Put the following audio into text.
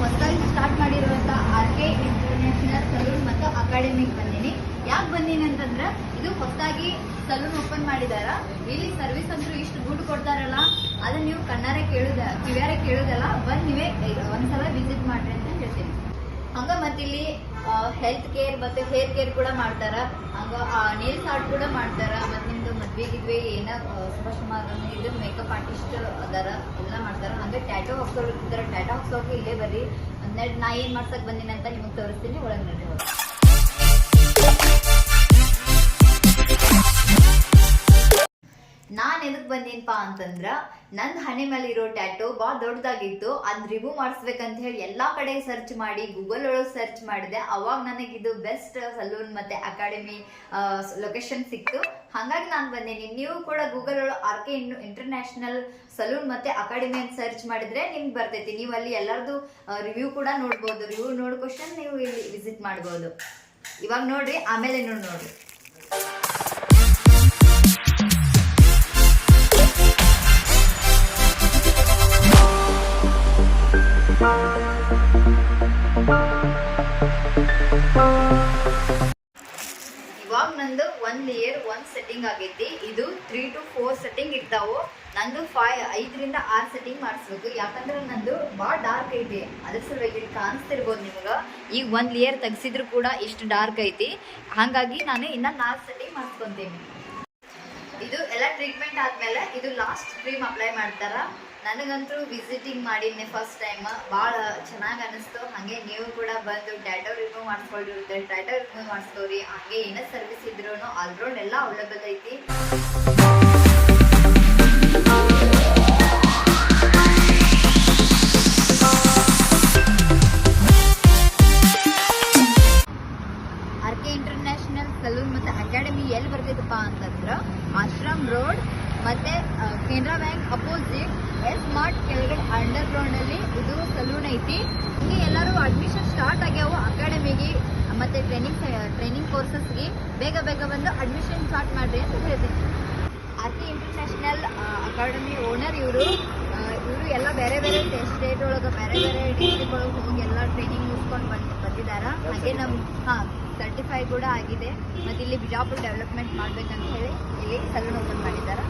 ಹೊಸದಾಗಿ ಸ್ಟಾರ್ಟ್ ಮಾಡಿರುವಂತ RK international salon ಮತ್ತು ಅಕಾಡೆಮಿಗೆ ಬಂದೀನಿ. ಯಾಕೆ ಬಂದೀನಿ ಅಂತಂದ್ರೆ ಇದು ಹೊಸದಾಗಿ ಸಲೂನ್ ಓಪನ್ ಮಾಡಿದಾರ. ಇಲ್ಲಿ ಸರ್ವಿಸ್ ಅಂತೂ ಇಷ್ಟು ಗುಡ್ ಕೊಡ್ತಾರಲ್ಲ, ಅದನ್ನ ನೀವು ಕಣ್ಣಾರೆ ಕಿವಿಯಾರೆ ಕೇಳುದಲ್ಲ, ಬಂದು ನೀವೇ ಒಂದ್ಸಲ ವಿಸಿಟ್ ಮಾಡ್ರಿ ಅಂತ ಹೇಳ್ತೀನಿ. ಹಂಗ ಮತ್ತಿಲ್ಲಿ ಹೆಲ್ತ್ ಕೇರ್ ಮತ್ತು ಹೇರ್ ಕೇರ್ ಕೂಡ ಮಾಡ್ತಾರ. ಹಂಗ ನೇಲ್ಸ್ ಆರ್ಟ್ ಕೂಡ ಮಾಡ್ತಾರ. ಮತ್ತೆ ನಿಮ್ದು ಮದ್ವೆಗಿದ್ವಿ ಏನ ಶುಭ ಸಮಾರಂಭ ಇದ್ರ ಮೇಕಪ್ ಆರ್ಟಿಸ್ಟ್ ಅದಾರ, ಎಲ್ಲ ಮಾಡ್ತಾರ. ಹಂಗೆ ಟ್ಯಾಟೋ ಹಾಕ್ಸೋರು ಇರ್ತಾರ, ಟ್ಯಾಟೋ ಹಾಕ್ಸೋಕೆ ಇಲ್ಲೇ ಬರ್ರಿ. ನಾ ಏನ್ ಮಾಡ್ಸಕ್ ಬಂದಿನಿ ಅಂತ ನಿಮಗೆ ತೋರಿಸ್ತೀನಿ. ಒಳಗೆ ನಡ್ರಿ. ನಾನ್ ಎದಕ್ ಬಂದೀನಪ್ಪ ಅಂತಂದ್ರ ನಂದ್ ಹಣೆ ಮೇಲೆ ಇರೋ ಟ್ಯಾಟೋ ಬಾ ದೊಡ್ಡದಾಗಿತ್ತು. ಅದ್ ರಿಮೂವ್ ಮಾಡಿಸ್ಬೇಕಂತ ಹೇಳಿ ಎಲ್ಲಾ ಕಡೆ ಸರ್ಚ್ ಮಾಡಿ ಗೂಗಲ್ ಒಳಗೆ ಸರ್ಚ್ ಮಾಡಿದೆ. ಅವಾಗ ನನಗಿದು ಬೆಸ್ಟ್ ಸಲೂನ್ ಮತ್ತೆ ಅಕಾಡೆಮಿ ಲೊಕೇಶನ್ ಸಿಕ್ತು. ಹಾಗಾಗಿ ನಾನು ಬಂದೀನಿ. ನೀವು ಕೂಡ ಗೂಗಲ್ ಒಳಗೆ RK ಇಂಟರ್ನ್ಯಾಷನಲ್ ಸಲೂನ್ ಮತ್ತೆ ಅಕಾಡೆಮಿ ಅಂತ ಸರ್ಚ್ ಮಾಡಿದ್ರೆ ನಿಮ್ಗೆ ಬರ್ತೈತಿ. ನೀವು ಅಲ್ಲಿ ಎಲ್ಲರದು ರಿವ್ಯೂ ಕೂಡ ನೋಡ್ಬೋದು. ರಿವ್ಯೂ ನೋಡ್ಕೊಷ್ಟು ನೀವು ಇಲ್ಲಿ ವಿಸಿಟ್ ಮಾಡ್ಬೋದು. ಇವಾಗ ನೋಡ್ರಿ, ಆಮೇಲೆ ನೋಡ್ರಿ. ಇವಾಗ ನಂದು 1 ಲೇಯರ್ 1 ಸೆಟ್ಟಿಂಗ್ ಆಗೈತಿ. ಇದು 3 to 4 ಸೆಟ್ಟಿಂಗ್ ಇರ್ತಾವು. ನಂದು 5 ರಿಂದ 6 ಸೆಟ್ಟಿಂಗ್ ಮಾಡಿಸ್ಬೇಕು. ಯಾಕಂದ್ರೆ ನಂದು ಭಾಳ ಡಾರ್ಕ್ ಐತಿ, ಅದ್ರ ಸಲುವಾಗಿ ಇಲ್ಲಿ ಕಾಣಿಸ್ತಿರ್ಬೋದು ನಿಮ್ಗೆ. ಈಗ 1 ಲೇಯರ್ ತೆಗ್ಸಿದ್ರು ಕೂಡ ಇಷ್ಟು ಡಾರ್ಕ್ ಐತಿ. ಹಾಗಾಗಿ ನಾನು ಇನ್ನ 4 ಸೆಟ್ಟಿಂಗ್ ಮಾಡಿಸ್ಕೊಂತೀನಿ. ಇದು ಎಲ್ಲ ಟ್ರೀಟ್ಮೆಂಟ್ ಆದ್ಮೇಲೆ ಇದು ಲಾಸ್ಟ್ ಕ್ರೀಮ್ ಅಪ್ಲೈ ಮಾಡ್ತಾರ. ನನಗಂತೂ ವಿಸಿಟಿಂಗ್ ಮಾಡಿದ್ನೆ ಫಸ್ಟ್ ಟೈಮ್, ಭಾಳ ಚೆನ್ನಾಗಿ ಅನಿಸ್ತು. ಹಾಗೆ ನೀವು ಕೂಡ ಬಂದು ಟ್ಯಾಟೋ ರಿಮೂವ್ ಮಾಡಿಸ್ಕೊಂಡಿರುತ್ತೆ, ಟ್ಯಾಟೋ ರಿಮೂವ್ ಮಾಡಿಸ್ಕೋರಿ. ಹಾಗೆ ಏನೇ ಸರ್ವಿಸ್ ಇದ್ರೂ ಆಲ್ರೌಂಡ್ ಎಲ್ಲ ಅವೈಲೇಬಲ್ ಐತಿ. RK ಇಂಟರ್ನ್ಯಾಷನಲ್ ಸಲೂನ್ ಮತ್ತು ಅಕಾಡೆಮಿ ಎಲ್ಲಿ ಬರ್ತೈತಪ್ಪ ಅಂತಂದ್ರೆ ಆಶ್ರಮ್ ರೋಡ್ ಮತ್ತೆ ಕೆನರಾ ಬ್ಯಾಂಕ್ ಅಪೋಸಿಟ್ ಸ್ಮಾರ್ಟ್ ಕೆಳಗಡೆ ಅಂಡರ್ ಗ್ರೌಂಡ್ ಅಲ್ಲಿ ಇದು ಸಲೂನ್ ಐತಿ. ಹಿಂಗೆ ಎಲ್ಲರೂ ಅಡ್ಮಿಷನ್ ಸ್ಟಾರ್ಟ್ ಆಗ್ಯಾವು ಅಕಾಡೆಮಿಗೆ ಮತ್ತೆ ಟ್ರೈನಿಂಗ್ ಕೋರ್ಸಸ್ಗೆ. ಬೇಗ ಬಂದು ಅಡ್ಮಿಷನ್ ಸ್ಟಾರ್ಟ್ ಮಾಡ್ರಿ ಅಂತ ಹೇಳ್ತೀನಿ. RK ಇಂಟರ್ನ್ಯಾಷನಲ್ ಅಕಾಡೆಮಿ ಓನರ್ ಇವರು ಎಲ್ಲ ಬೇರೆ ಸ್ಟೇಟ್ ಒಳಗೆ ಬೇರೆ ಡಿಸ್ಟ್ರಿಕ್ಟ್ ಒಳಗೆ ಹೋಗಿ ಎಲ್ಲ ಟ್ರೈನಿಂಗ್ ಮುಗಿಸ್ಕೊಂಡು ಬಂದಿದ್ದಾರ. ಹಾಗೆ ಸರ್ಟಿಫೈ ಕೂಡ ಆಗಿದೆ. ಮತ್ತು ಇಲ್ಲಿ ಬಿಜಾಪುರ ಡೆವಲಪ್ಮೆಂಟ್ ಮಾಡ್ಬೇಕಂತ ಹೇಳಿ ಇಲ್ಲಿ ಸಲೂನ್ ಓಪನ್ ಮಾಡಿದ್ದಾರೆ.